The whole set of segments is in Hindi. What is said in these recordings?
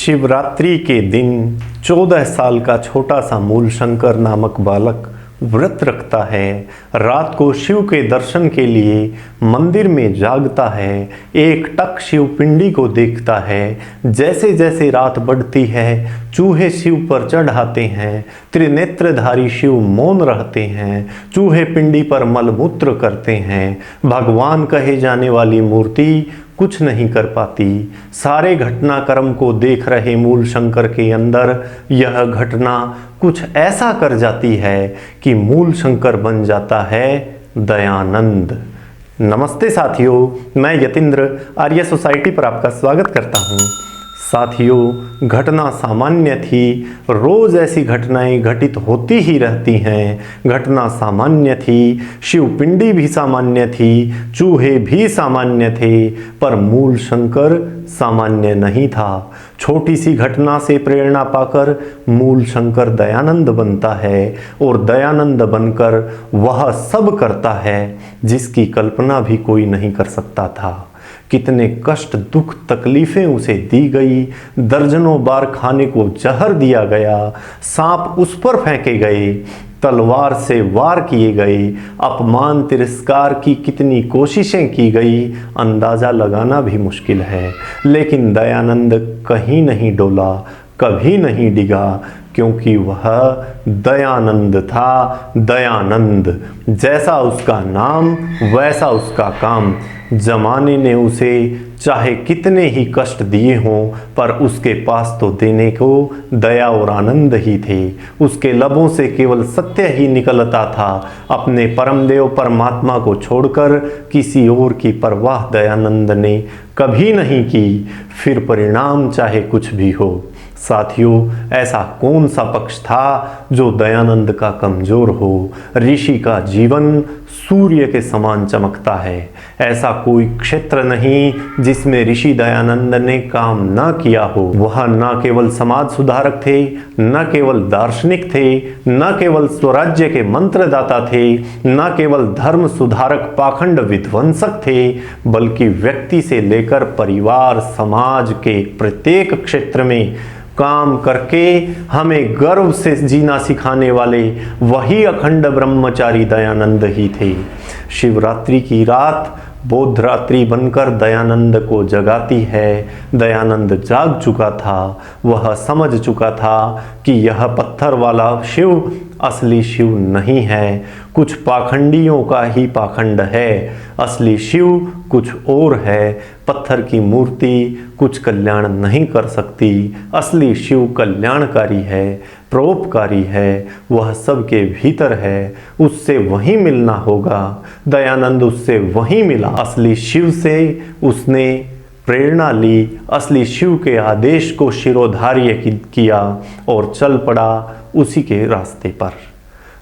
शिवरात्रि के दिन 14 साल का छोटा सा मूलशंकर नामक बालक व्रत रखता है। रात को शिव के दर्शन के लिए मंदिर में जागता है। एक टक शिव पिंडी को देखता है। जैसे जैसे रात बढ़ती है चूहे शिव पर चढ़ आते हैं। त्रिनेत्रधारी शिव मौन रहते हैं। चूहे पिंडी पर मलमूत्र करते हैं। भगवान कहे जाने वाली मूर्ति कुछ नहीं कर पाती। सारे घटनाक्रम को देख रहे मूलशंकर के अंदर यह घटना कुछ ऐसा कर जाती है कि मूलशंकर बन जाता है दयानंद। नमस्ते साथियों, मैं यतीन्द्र आर्य सोसाइटी पर आपका स्वागत करता हूं। साथियों, घटना सामान्य थी। रोज ऐसी घटनाएं घटित होती ही रहती हैं। घटना सामान्य थी, शिवपिंडी भी सामान्य थी, चूहे भी सामान्य थे, पर मूलशंकर सामान्य नहीं था। छोटी सी घटना से प्रेरणा पाकर मूलशंकर दयानंद बनता है और दयानंद बनकर वह सब करता है जिसकी कल्पना भी कोई नहीं कर सकता था। कितने कष्ट, दुख, तकलीफें उसे दी गई। दर्जनों बार खाने को जहर दिया गया। सांप उस पर फेंके गए। तलवार से वार किए गए। अपमान, तिरस्कार की कितनी कोशिशें की गई, अंदाज़ा लगाना भी मुश्किल है। लेकिन दयानंद कहीं नहीं डोला, कभी नहीं डिगा, क्योंकि वह दयानंद था। दयानंद, जैसा उसका नाम वैसा उसका काम। जमाने ने उसे चाहे कितने ही कष्ट दिए हों, पर उसके पास तो देने को दया और आनंद ही थे। उसके लबों से केवल सत्य ही निकलता था। अपने परमदेव परमात्मा को छोड़कर किसी और की परवाह दयानंद ने कभी नहीं की, फिर परिणाम चाहे कुछ भी हो। साथियों, ऐसा कौन सा पक्ष था जो दयानंद का कमजोर हो? ऋषि का जीवन सूर्य के समान चमकता है। ऐसा कोई क्षेत्र नहीं जिसमें ऋषि दयानंद ने काम न किया हो। वह न केवल समाज सुधारक थे, न केवल दार्शनिक थे, न केवल स्वराज्य के मंत्रदाता थे, न केवल धर्म सुधारक पाखंड विध्वंसक थे, बल्कि व्यक्ति से लेकर परिवार, समाज के प्रत्येक क्षेत्र में काम करके हमें गर्व से जीना सिखाने वाले वही अखंड ब्रह्मचारी दयानंद ही थे। शिवरात्रि की रात बोधरात्रि बनकर दयानंद को जगाती है। दयानंद जाग चुका था। वह समझ चुका था कि यह पत्थर वाला शिव असली शिव नहीं है, कुछ पाखंडियों का ही पाखंड है। असली शिव कुछ और है। पत्थर की मूर्ति कुछ कल्याण नहीं कर सकती। असली शिव कल्याणकारी है, परोपकारी है, वह सबके भीतर है। उससे वहीं मिलना होगा। दयानंद उससे वहीं मिला। असली शिव से उसने प्रेरणा ली, असली शिव के आदेश को शिरोधार्य किया और चल पड़ा उसी के रास्ते पर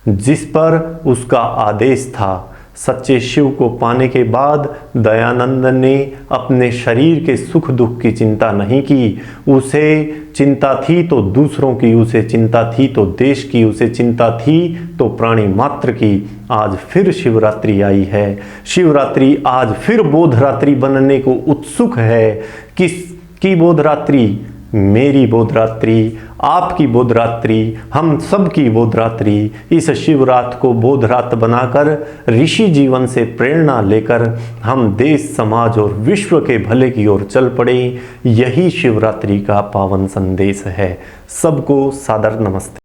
जिस पर उसका आदेश था। सच्चे शिव को पाने के बाद दयानंद ने अपने शरीर के सुख दुख की चिंता नहीं की। उसे चिंता थी तो दूसरों की, उसे चिंता थी तो देश की, उसे चिंता थी तो प्राणी मात्र की। आज फिर शिवरात्रि आई है। शिवरात्रि आज फिर बोधरात्रि बनने को उत्सुक है। किसकी बोधरात्रि? मेरी बोधरात्रि, आपकी बोधरात्रि, हम सब की बोधरात्रि। इस शिवरात को बोधरात बनाकर ऋषि जीवन से प्रेरणा लेकर हम देश, समाज और विश्व के भले की ओर चल पड़े। यही शिवरात्रि का पावन संदेश है। सबको सादर नमस्ते।